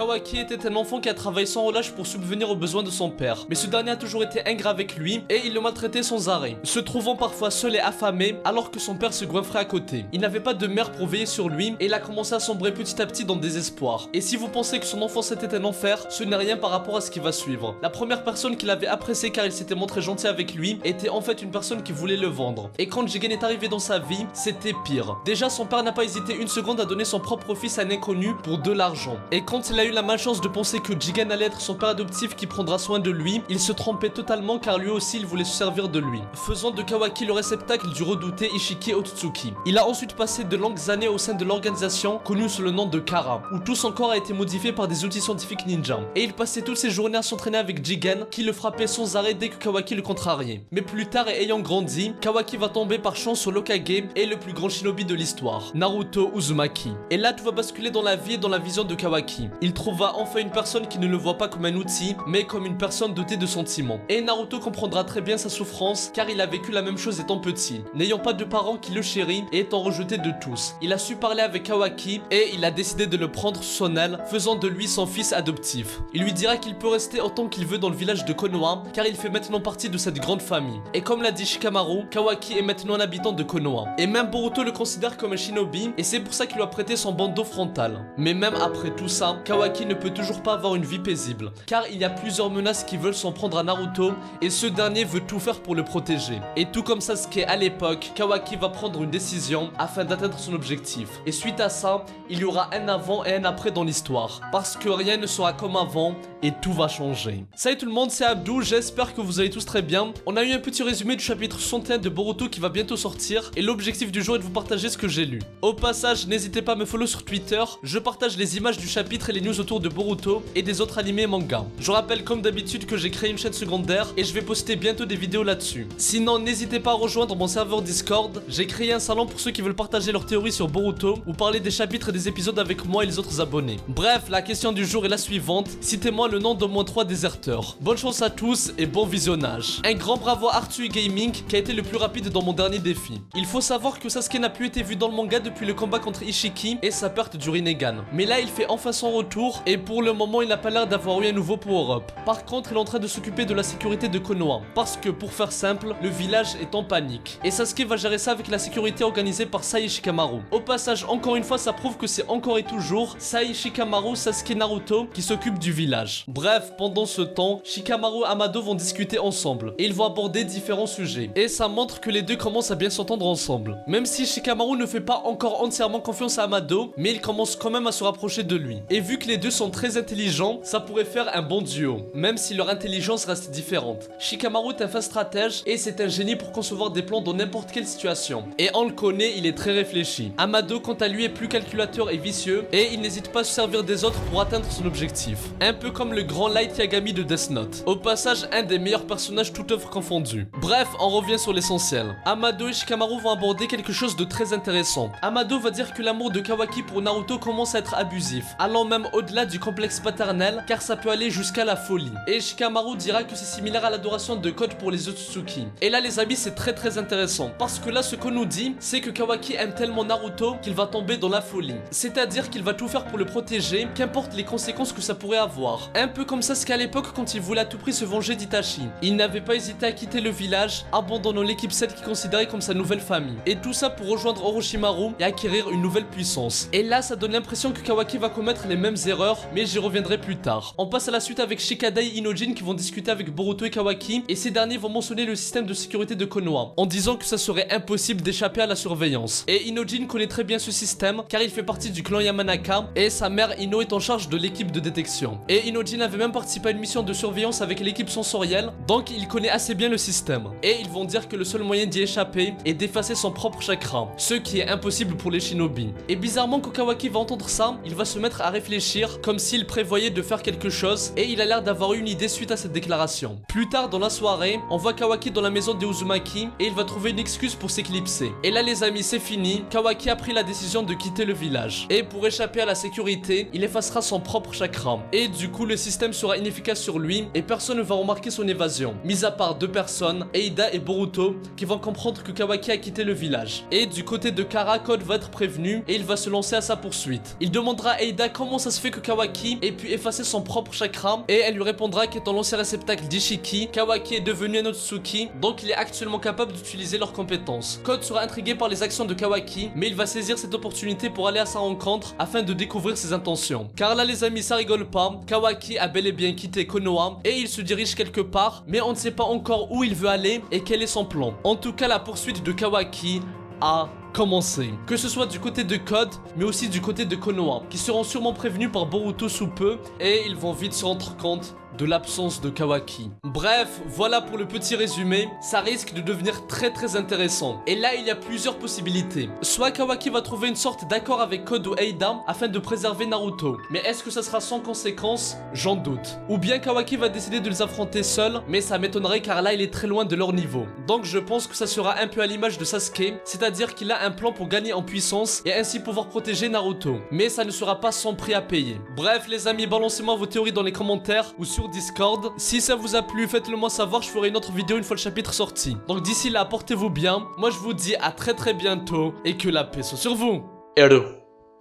Kawaki était un enfant qui a travaillé sans relâche pour subvenir aux besoins de son père, mais ce dernier a toujours été ingrat avec lui et il le maltraitait sans arrêt, se trouvant parfois seul et affamé alors que son père se goinfrait à côté. Il n'avait pas de mère pour veiller sur lui et il a commencé à sombrer petit à petit dans le désespoir. Et si vous pensez que son enfance était un enfer, ce n'est rien par rapport à ce qui va suivre. La première personne qu'il avait appréciée car il s'était montré gentil avec lui était en fait une personne qui voulait le vendre. Et quand Jigen est arrivé dans sa vie, c'était pire. Déjà, son père n'a pas hésité une seconde à donner son propre fils à un inconnu pour de l'argent. Et quand il a eu la malchance de penser que Jigen allait être son père adoptif qui prendra soin de lui, il se trompait totalement car lui aussi il voulait se servir de lui, faisant de Kawaki le réceptacle du redouté Ishiki Otsutsuki. Il a ensuite passé de longues années au sein de l'organisation connue sous le nom de Kara, où tout son corps a été modifié par des outils scientifiques ninja. Et il passait toutes ses journées à s'entraîner avec Jigen, qui le frappait sans arrêt dès que Kawaki le contrariait. Mais plus tard et ayant grandi, Kawaki va tomber par chance sur l'Hokage et le plus grand shinobi de l'histoire, Naruto Uzumaki. Et là tout va basculer dans la vie et dans la vision de Kawaki. Il trouva enfin une personne qui ne le voit pas comme un outil, mais comme une personne dotée de sentiments. Et Naruto comprendra très bien sa souffrance, car il a vécu la même chose étant petit, n'ayant pas de parents qui le chérissent et étant rejeté de tous. Il a su parler avec Kawaki et il a décidé de le prendre sous son aile, faisant de lui son fils adoptif. Il lui dira qu'il peut rester autant qu'il veut dans le village de Konoha, car il fait maintenant partie de cette grande famille. Et comme l'a dit Shikamaru, Kawaki est maintenant un habitant de Konoha. Et même Boruto le considère comme un shinobi, et c'est pour ça qu'il lui a prêté son bandeau frontal. Mais même après tout ça, Kawaki ne peut toujours pas avoir une vie paisible, car il y a plusieurs menaces qui veulent s'en prendre à Naruto, et ce dernier veut tout faire pour le protéger. Et tout comme Sasuke à l'époque, Kawaki va prendre une décision afin d'atteindre son objectif. Et suite à ça, il y aura un avant et un après dans l'histoire, parce que rien ne sera comme avant, et tout va changer. Salut tout le monde, c'est Abdou, j'espère que vous allez tous très bien. On a eu un petit résumé du chapitre 61 de Boruto qui va bientôt sortir, et l'objectif du jour est de vous partager ce que j'ai lu. Au passage, n'hésitez pas à me follow sur Twitter, je partage les images du chapitre et les news autour de Boruto et des autres animés et mangas. Je rappelle comme d'habitude que j'ai créé une chaîne secondaire et je vais poster bientôt des vidéos là-dessus. Sinon, n'hésitez pas à rejoindre mon serveur Discord, j'ai créé un salon pour ceux qui veulent partager leurs théories sur Boruto ou parler des chapitres et des épisodes avec moi et les autres abonnés. Bref, la question du jour est la suivante, citez-moi le nom d'au moins 3 déserteurs. Bonne chance à tous et bon visionnage. Un grand bravo à Artui Gaming qui a été le plus rapide dans mon dernier défi. Il faut savoir que Sasuke n'a plus été vu dans le manga depuis le combat contre Ishiki et sa perte du Rinnegan. Mais là il fait enfin son retour et pour le moment il n'a pas l'air d'avoir eu un nouveau power-up. Par contre il est en train de s'occuper de la sécurité de Konoha, parce que pour faire simple, le village est en panique. Et Sasuke va gérer ça avec la sécurité organisée par Sai Shikamaru. Au passage, encore une fois ça prouve que c'est encore et toujours Sai Shikamaru, Sasuke, Naruto qui s'occupent du village. Bref, pendant ce temps, Shikamaru et Amado vont discuter ensemble et ils vont aborder différents sujets. Et ça montre que les deux commencent à bien s'entendre ensemble. Même si Shikamaru ne fait pas encore entièrement confiance à Amado, mais il commence quand même à se rapprocher de lui. Et vu que les deux sont très intelligents, ça pourrait faire un bon duo, même si leur intelligence reste différente. Shikamaru est un fin stratège et c'est un génie pour concevoir des plans dans n'importe quelle situation. Et on le connaît, il est très réfléchi. Amado quant à lui est plus calculateur et vicieux et il n'hésite pas à se servir des autres pour atteindre son objectif. Un peu comme le grand Light Yagami de Death Note. Au passage, un des meilleurs personnages toute œuvre confondue. Bref, on revient sur l'essentiel. Amado et Shikamaru vont aborder quelque chose de très intéressant. Amado va dire que l'amour de Kawaki pour Naruto commence à être abusif, allant même au-delà du complexe paternel, car ça peut aller jusqu'à la folie. Et Shikamaru dira que c'est similaire à l'adoration de Code pour les Otsutsuki. Et là les amis, c'est très intéressant, parce que là ce qu'on nous dit, c'est que Kawaki aime tellement Naruto qu'il va tomber dans la folie. C'est-à-dire qu'il va tout faire pour le protéger, qu'importe les conséquences que ça pourrait avoir. Un peu comme Sasuke à l'époque quand il voulait à tout prix se venger d'Itachi. Il n'avait pas hésité à quitter le village, abandonnant l'équipe 7 qu'il considérait comme sa nouvelle famille. Et tout ça pour rejoindre Orochimaru et acquérir une nouvelle puissance. Et là ça donne l'impression que Kawaki va commettre les mêmes erreurs, mais j'y reviendrai plus tard. On passe à la suite avec Shikadai et Inojin qui vont discuter avec Boruto et Kawaki, et ces derniers vont mentionner le système de sécurité de Konoha, en disant que ça serait impossible d'échapper à la surveillance. Et Inojin connaît très bien ce système, car il fait partie du clan Yamanaka, et sa mère Ino est en charge de l'équipe de détection. Et Inojin avait même participé à une mission de surveillance avec l'équipe sensorielle, donc il connaît assez bien le système. Et ils vont dire que le seul moyen d'y échapper est d'effacer son propre chakra, ce qui est impossible pour les shinobi. Et bizarrement quand Kawaki va entendre ça, il va se mettre à réfléchir comme s'il prévoyait de faire quelque chose, et il a l'air d'avoir eu une idée suite à cette déclaration. Plus tard dans la soirée, on voit Kawaki dans la maison de Uzumaki et il va trouver une excuse pour s'éclipser. Et là les amis, c'est fini, Kawaki a pris la décision de quitter le village. Et pour échapper à la sécurité, il effacera son propre chakra. Et du coup le système sera inefficace sur lui et personne ne va remarquer son évasion. Mis à part deux personnes, Eida et Boruto, qui vont comprendre que Kawaki a quitté le village. Et du côté de Kara, Code va être prévenu et il va se lancer à sa poursuite. Il demandera à Eida comment ça se fait fait que Kawaki ait pu effacer son propre chakra et elle lui répondra qu'étant l'ancien réceptacle d'Ishiki, Kawaki est devenu un Otsutsuki, donc il est actuellement capable d'utiliser leurs compétences. Code sera intrigué par les actions de Kawaki, mais il va saisir cette opportunité pour aller à sa rencontre afin de découvrir ses intentions. Car là les amis, ça rigole pas, Kawaki a bel et bien quitté Konoha et il se dirige quelque part, mais on ne sait pas encore où il veut aller et quel est son plan. En tout cas, la poursuite de Kawaki a commencé. Que ce soit du côté de Code, mais aussi du côté de Konoha, qui seront sûrement prévenus par Boruto sous peu, et ils vont vite se rendre compte de l'absence de Kawaki. Bref, voilà pour le petit résumé, ça risque de devenir très intéressant. Et là, il y a plusieurs possibilités. Soit Kawaki va trouver une sorte d'accord avec Code ou Eida afin de préserver Naruto. Mais est-ce que ça sera sans conséquence? J'en doute. Ou bien Kawaki va décider de les affronter seul, mais ça m'étonnerait car là, il est très loin de leur niveau. Donc je pense que ça sera un peu à l'image de Sasuke, c'est-à-dire qu'il a un plan pour gagner en puissance et ainsi pouvoir protéger Naruto. Mais ça ne sera pas sans prix à payer. Bref les amis, balancez-moi vos théories dans les commentaires ou sur Discord. Si ça vous a plu, faites-le moi savoir, je ferai une autre vidéo une fois le chapitre sorti. Donc d'ici là, portez-vous bien. Moi je vous dis à très bientôt et que la paix soit sur vous. Eru,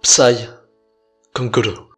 Psy, Kankuro.